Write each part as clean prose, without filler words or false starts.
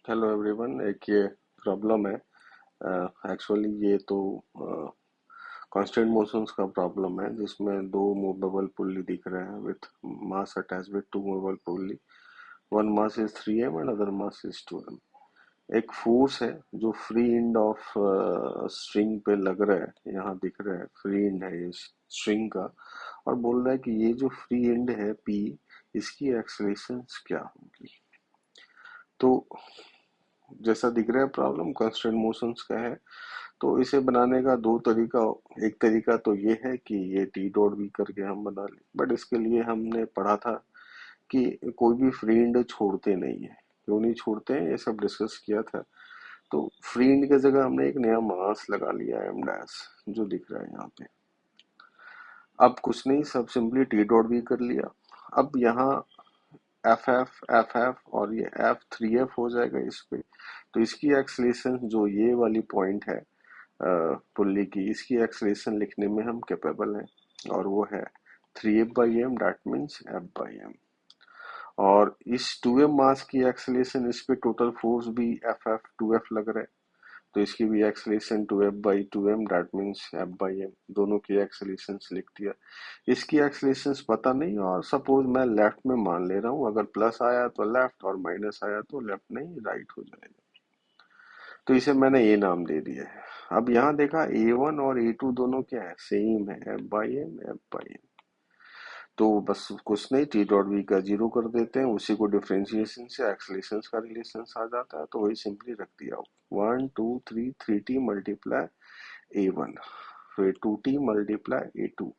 Hello everyone. एक ये problem है। एक्चुअली ये तो कांस्टेंट मोशंस का प्रॉब्लम है जिसमें दो मूवेबल पुल्ली दिख रहे हैं with mass attach with to movable pulley. One mass is 3m and other mass is 2m। एक फोर्स है जो फ्री एंड ऑफ स्ट्रिंग पे लग रहा है, यहाँ दिख रहा है फ्री एंड है ये स्ट्रिंग का। और बोल रहा है कि ये जो फ्री एंड है P, इसकी एक्सेलरेशन क्या होगी। तो जैसा दिख रहा है प्रॉब्लम कांस्टेंट मोशंस का है। तो इसे बनाने का दो तरीका। एक तरीका तो ये है कि ये टी डॉट भी करके हम बना लें, बट इसके लिए हमने पढ़ा था कि कोई भी फ्रेंड छोड़ते नहीं है। क्यों नहीं छोड़ते हैं ये सब डिस्कस किया था। तो फ्रेंड की जगह हमने एक नया मास लगा लिया एम डैश, जो दिख रहा है यहाँ पे। अब कुछ नहीं, सब सिंपली टी डॉट भी कर लिया। अब यहाँ एफ एफ और ये F3F हो जाएगा इस पे। तो इसकी एक्सलेशन जो ये वाली पॉइंट है पुल्ली की, इसकी एक्सलेशन लिखने में हम कैपेबल हैं, और वो है 3F/m, डैट मीन्स F/m। और इस 2m मास की एक्सलेशन, इस पे टोटल फोर्स भी F2F लग रहा है, तो इसकी भी acceleration 2F/2m, that means F/m। दोनों की एक्सलेशन लिख दिया। इसकी एक्सलेशन पता नहीं, और सपोज मैं लेफ्ट में मान ले रहा हूँ, अगर प्लस आया तो लेफ्ट और माइनस आया तो लेफ्ट नहीं राइट हो जाएगा। तो इसे मैंने ए नाम दे दिया है। अब यहाँ देखा A1 और A2 दोनों क्या है, सेम है, F/m F/m। तो बस कुछ नहीं, टी डॉट बी का जीरो कर देते हैं, उसी को डिफरेंशिएशन से एक्सलेशन का रिलेशन आ जाता है, तो वही सिंपली रख दिया। 1 2 3 3t मल्टीप्लाई A1, फिर 2t मल्टीप्लाई A2,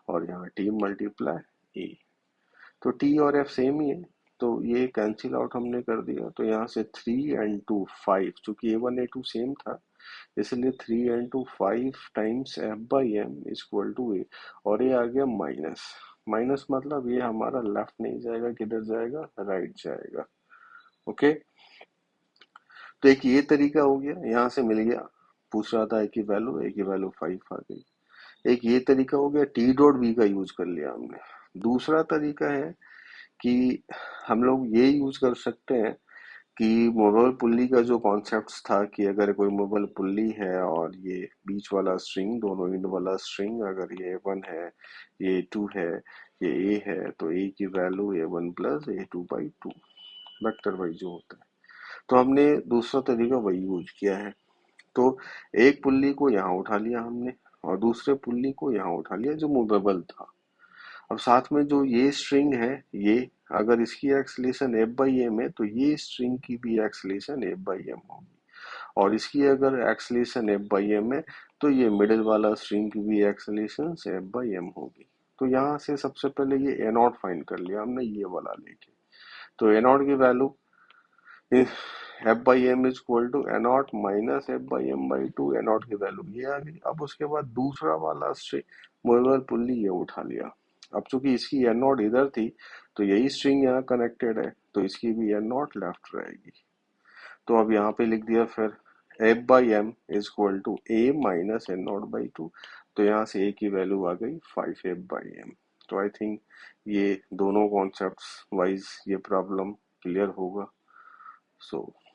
और यहाँ t मल्टीप्लाई A। तो टी और एफ सेम ही है, तो ये कैंसिल आउट हमने कर दिया। तो यहाँ से 3 and 2 5, चूंकि A1 A2 सेम था, इसलिए 3 and 2 5 times F/m equal to A. और ये आ गया माइनस। माइनस मतलब ये हमारा लेफ्ट नहीं जाएगा, किधर जाएगा, राइट जाएगा। ओके। तो एक ये तरीका हो गया, यहाँ से मिल गया। पूछ रहा था ए की वैल्यू 5 आ गई। एक ये तरीका हो गया, टी डॉट बी का यूज कर लिया हमने। दूसरा तरीका है कि हम लोग ये यूज कर सकते हैं कि मूवेबल पुल्ली का जो कॉन्सेप्ट था कि अगर कोई मूवेबल पुल्ली है और ये बीच वाला स्ट्रिंग, दोनों एंड वाला स्ट्रिंग, अगर ये A1 है, ये A2 है, ये A है, तो A की value A1 plus A2/2 vector wise जो होता है। तो हमने दूसरा तरीका वही यूज किया है। तो एक पुल्ली को यहाँ उठा लिया हमने, और दूसरे पुल्ली को यहाँ उठा लिया जो मूवेबल था। अब साथ में जो ये स्ट्रिंग है, ये अगर इसकी एक्सलेशन F/m है, तो ये स्ट्रिंग की भी एक्सलेशन F/m होगी। और इसकी अगर एक्सलेशन F/m है, तो ये मिडिल वाला स्ट्रिंग की भी एक्सलेशन F/m होगी। तो यहाँ से सबसे पहले ये ए नॉट फाइंड कर लिया हमने, ये वाला लेके। तो ए नॉट की वैल्यू F/m is equal to A naught minus F/m/2। A naught की वैल्यू ये आ गई। अब उसके बाद दूसरा वाला स्ट्रिंग मूवेबल पुल्ली ये उठा लिया। अब चूंकि इसकी एन नॉट इधर थी, तो यही स्ट्रिंग यहाँ कनेक्टेड है, तो इसकी भी एन नॉट लेफ्ट रहेगी। तो अब यहाँ पे लिख दिया फिर F/m is equal to A minus N0/2। तो यहाँ से A की वैल्यू आ गई 5F/m। तो आई थिंक ये दोनों कॉन्सेप्ट्स वाइज ये प्रॉब्लम क्लियर होगा। सो